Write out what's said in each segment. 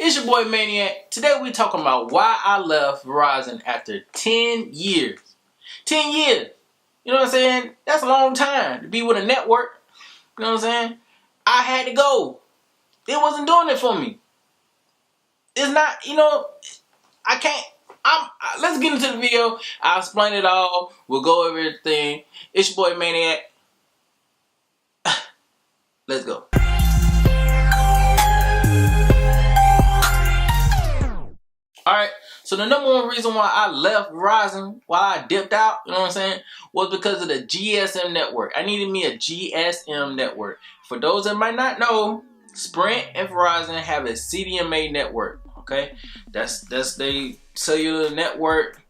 It's your boy Maniac. Today we talking about why I left Verizon after 10 years. 10 years. You know what I'm saying? That's a long time to be with a network. You know what I'm saying? I had to go. It wasn't doing it for me. It's not, I can't. Let's get into the video. I'll explain it all. We'll go over everything. It's your boy Maniac. Let's go. Alright, so the number one reason why I left Verizon, why I dipped out, you know what I'm saying, was because of the GSM network. I needed me a GSM network. For those that might not know, Sprint and Verizon have a CDMA network, okay? That's the cellular network.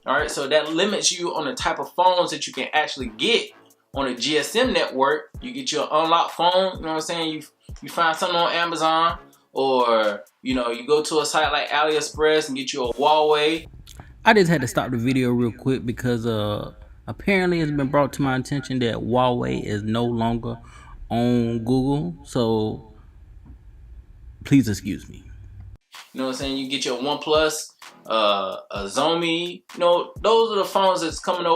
Alright, so that limits you on the type of phones that you can actually get on a GSM network. You get your unlocked phone, you know what I'm saying, you find something on Amazon, or you go to a site like AliExpress and get you a Huawei. I just had to stop the video real quick because apparently it's been brought to my attention that Huawei is no longer on Google. So please excuse me. You know what I'm saying? You get your OnePlus, a Xiaomi. Those are the phones that's coming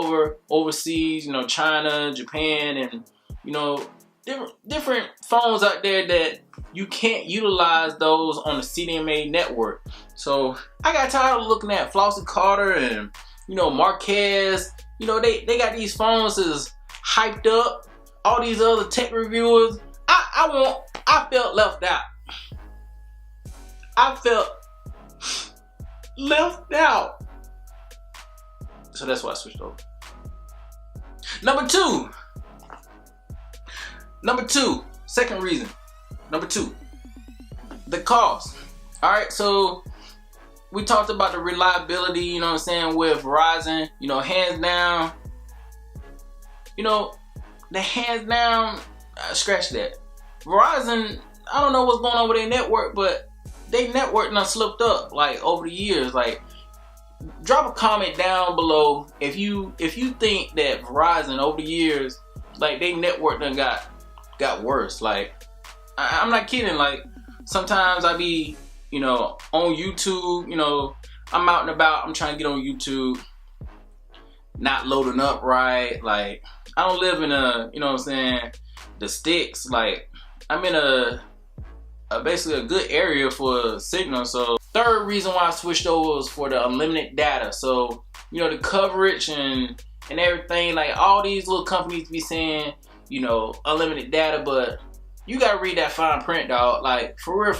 overseas. China, Japan, and different phones out there that you can't utilize those on the CDMA network. So I got tired of looking at Flossie Carter and Marquez. They got these phones that's hyped up. All these other tech reviewers. I felt left out. I felt left out. So that's why I switched over. Number two, second reason. Number two, the cost. Alright, so we talked about the reliability, with Verizon, hands down. The hands down, scratch that. Verizon, I don't know what's going on with their network, but they network done slipped up over the years. Drop a comment down below if you think that Verizon over the years, they network done got worse. I'm not kidding. Sometimes I be, on YouTube, I'm out and about, I'm trying to get on YouTube, not loading up right. I don't live in the sticks. I'm in basically a good area for signal. So third reason why I switched over was for the unlimited data. So, the coverage and everything, all these little companies be saying, unlimited data, but you gotta read that fine print, dog. For real,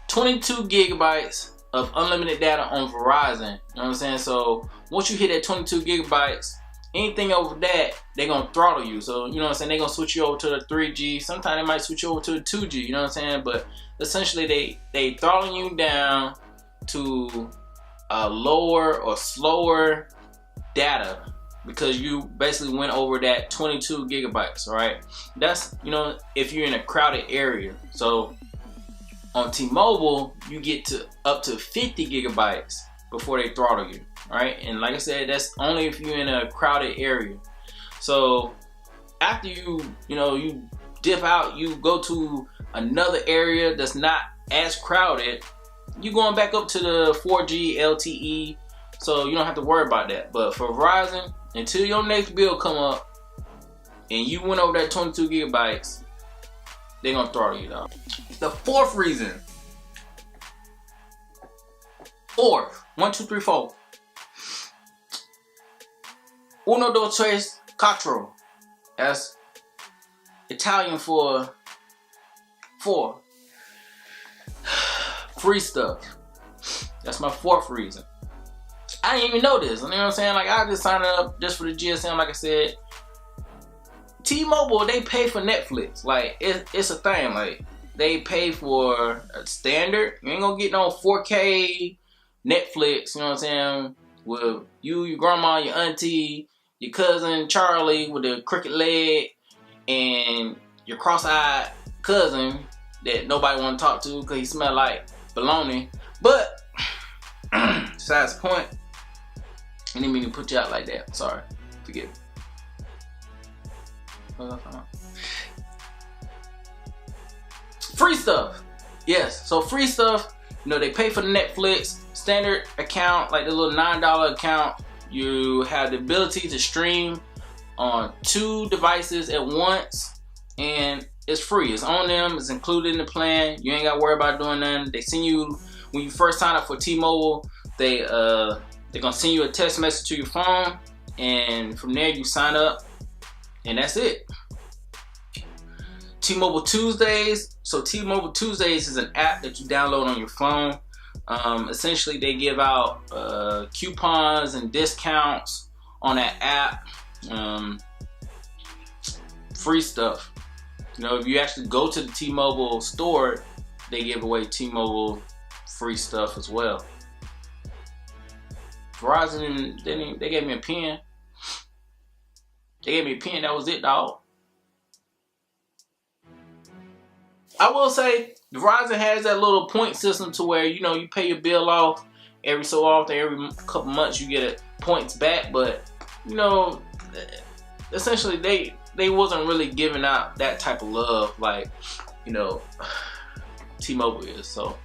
22 gigabytes of unlimited data on Verizon. You know what I'm saying? So once you hit that 22 gigabytes, anything over that, they're gonna throttle you. So you know what I'm saying? They're gonna switch you over to the 3G. Sometimes they might switch you over to the 2G. You know what I'm saying? But essentially, they throttling you down to a lower or slower data, because you basically went over that 22 gigabytes, right? That's, if you're in a crowded area. So on T-Mobile, you get to up to 50 gigabytes before they throttle you, right? And like I said, that's only if you're in a crowded area. So after you dip out, you go to another area that's not as crowded, you're going back up to the 4G LTE, so you don't have to worry about that. But for Verizon, until your next bill come up and you went over that 22 gigabytes, they're gonna throttle you down. The fourth reason. Fourth. 1, 2, 3, 4. Uno, dos, tres, quattro. That's Italian for 4. Free stuff. That's my fourth reason. I didn't even know this. You know what I'm saying? I just signed up just for the GSM. Like I said, T-Mobile, they pay for Netflix. It's a thing. They pay for a standard. You ain't gonna get no 4K Netflix. You know what I'm saying? With you, your grandma, your auntie, your cousin Charlie with the crooked leg, and your cross-eyed cousin that nobody want to talk to because he smell like bologna. But besides the point, I didn't mean to put you out like that. Sorry. Forgive me. Free stuff. Yes, so free stuff, you know, they pay for the Netflix, standard account, like the little $9 account. You have the ability to stream on 2 devices at once, and it's free. It's on them, it's included in the plan. You ain't gotta worry about doing nothing. They send you, when you first sign up for T-Mobile, they're gonna send you a text message to your phone, and from there you sign up, and that's it. T-Mobile Tuesdays. So T-Mobile Tuesdays is an app that you download on your phone. Essentially, they give out coupons and discounts on that app. Free stuff. You know, if you actually go to the T-Mobile store, they give away T-Mobile free stuff as well. Verizon, they gave me a pen. They gave me a pen. That was it, dog. I will say, Verizon has that little point system to where, you know, you pay your bill off every so often, every couple months you get points back, but, you know, essentially they wasn't really giving out that type of love like, you know, T-Mobile is. So,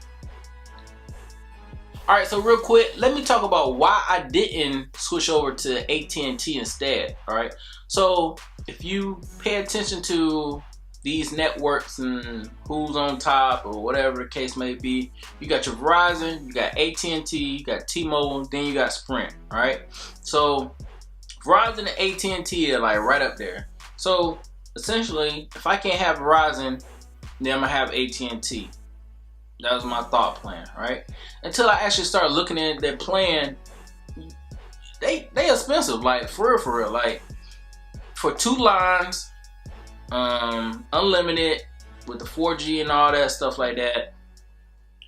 alright, so real quick, let me talk about why I didn't switch over to AT&T instead. Alright, so if you pay attention to these networks and who's on top or whatever the case may be, you got your Verizon, you got AT&T, you got T-Mobile, then you got Sprint. All right, so Verizon and AT&T are like right up there. So essentially, if I can't have Verizon, then I'm gonna have AT&T. That was my thought plan, right? Until I actually started looking at their plan. They expensive, like for real, like for 2 lines, unlimited with the 4G and all that stuff like that,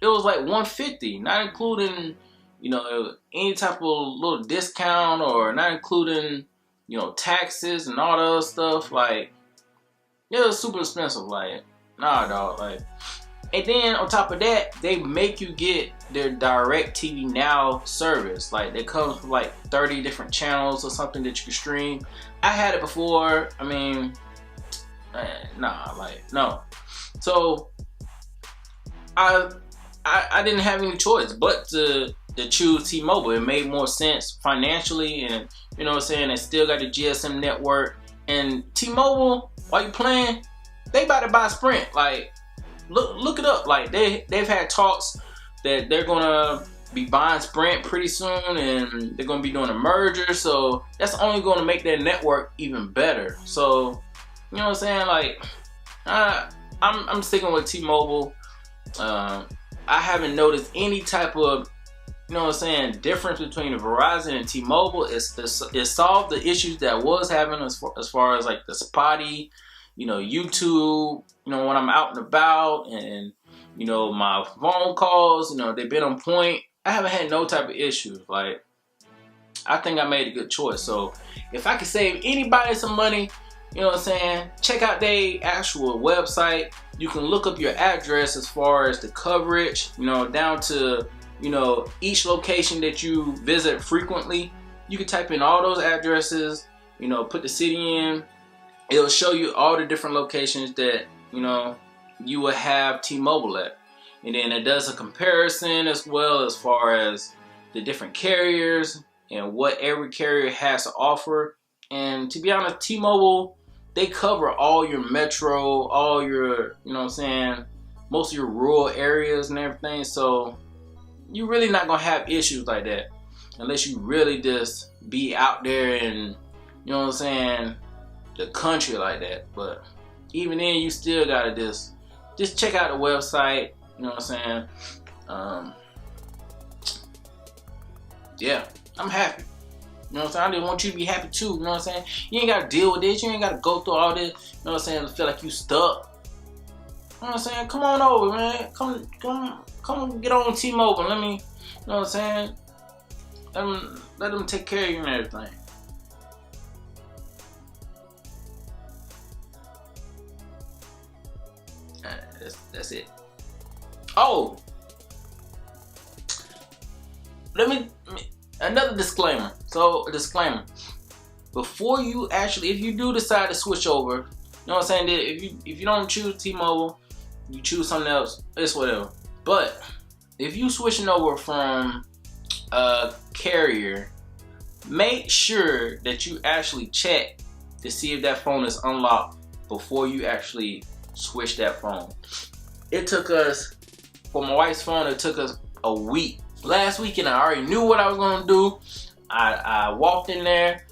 it was like $150, not including, you know, any type of little discount, or not including, you know, taxes and all the other stuff. Like, it was super expensive. Like, nah, dog. Like, and then on top of that, they make you get their DirecTV Now service. Like, it comes with like 30 different channels or something that you can stream. I had it before. I mean, nah, like, no. So I didn't have any choice but to choose T-Mobile. It made more sense financially, and you know what I'm saying, it still got the GSM network. And T-Mobile, while you playing, they about to buy Sprint. Like, look it up. Like, they've had talks that they're gonna be buying Sprint pretty soon, and they're gonna be doing a merger. So that's only gonna make their network even better. So, you know what I'm saying? Like, I'm sticking with T-Mobile. I haven't noticed any type of, you know what I'm saying, difference between Verizon and T-Mobile. It solved the issues that was having as far as like the spotty, you know, YouTube, you know, when I'm out and about, and, you know, my phone calls, you know, they've been on point. I haven't had no type of issues. Like, I think I made a good choice. So if I could save anybody some money, you know what I'm saying, check out their actual website. You can look up your address as far as the coverage, you know, down to, you know, each location that you visit frequently. You can type in all those addresses, you know, put the city in. It'll show you all the different locations that, you know, you will have T-Mobile at. And then it does a comparison as well as far as the different carriers and what every carrier has to offer. And to be honest, T-Mobile, they cover all your metro, all your, you know what I'm saying, most of your rural areas and everything. So you're really not gonna have issues like that unless you really just be out there in, you know what I'm saying, the country like that. But even then, you still gotta just check out the website, you know what I'm saying. Yeah, I'm happy. You know what I'm saying? I didn't want you to be happy too. You know what I'm saying? You ain't got to deal with this. You ain't got to go through all this. You know what I'm saying? To feel like you stuck. You know what I'm saying? Come on over, man. Come get on T-Mobile. Let me, you know what I'm saying? Let them take care of you and everything. That's it. Oh, another disclaimer. So, a disclaimer. Before you actually, if you do decide to switch over, you know what I'm saying, if you don't choose T-Mobile, you choose something else, it's whatever. But if you switching over from a carrier, make sure that you actually check to see if that phone is unlocked before you actually switch that phone. It took us, for my wife's phone, it took us a week. Last weekend, I already knew what I was gonna do. I walked in there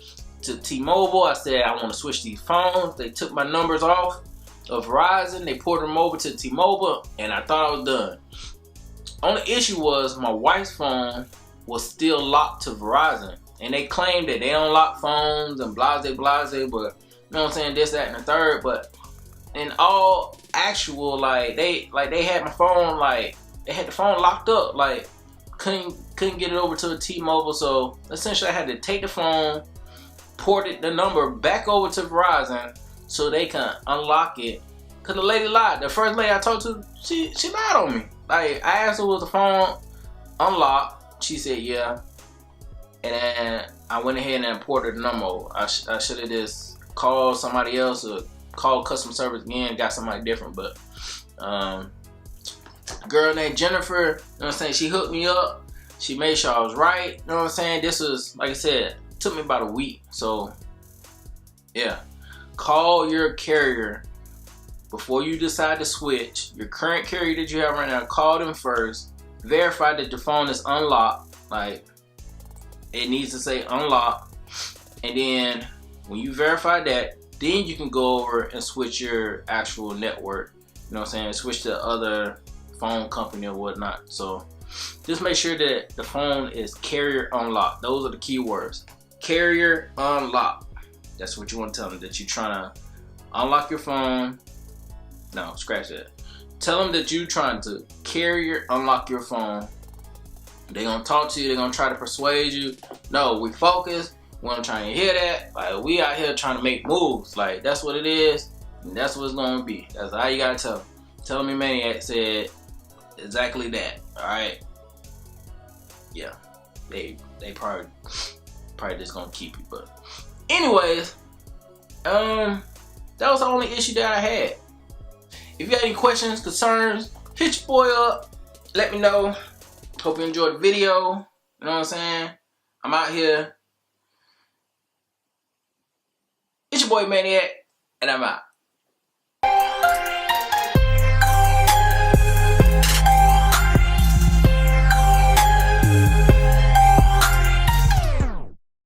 to T-Mobile. I said, I want to switch these phones. They took my numbers off of Verizon. They ported them over to T-Mobile, and I thought I was done. Only issue was my wife's phone was still locked to Verizon, and they claimed that they don't lock phones and blase, but you know what I'm saying, this, that, and the third. But in all actual, they had my phone, they had the phone locked up, couldn't get it over to a T-Mobile. So essentially I had to take the phone, ported the number back over to Verizon so they can unlock it. Cause the lady lied. The first lady I talked to, she lied on me. I asked her, was the phone unlocked? She said yeah. And then I went ahead and ported the number. I should have just called somebody else or called customer service again, got somebody different. But girl named Jennifer, you know what I'm saying, she hooked me up. She made sure I was right. You know what I'm saying? This was, like I said, took me about a week. So yeah, call your carrier before you decide to switch. Your current carrier that you have right now, call them first. Verify that the phone is unlocked. It needs to say unlocked. And then when you verify that, then you can go over and switch your actual network. You know what I'm saying? Switch to other phone company or whatnot. So just make sure that the phone is carrier unlocked. Those are the key words. Carrier unlocked. That's what you want to tell them, that you're trying to unlock your phone. No, scratch that. Tell them that you're trying to carrier unlock your phone. They're going to talk to you. They're going to try to persuade you. No, we focus. We don't try to hear that. We out here trying to make moves. That's what it is. And that's what it's going to be. That's all you got to tell them. Tell Me Maniac said exactly that. Alright? Yeah. They probably just going to keep you. But anyways, that was the only issue that I had. If you got any questions, concerns, hit your boy up. Let me know. Hope you enjoyed the video. You know what I'm saying? I'm out here. It's your boy Maniac, and I'm out.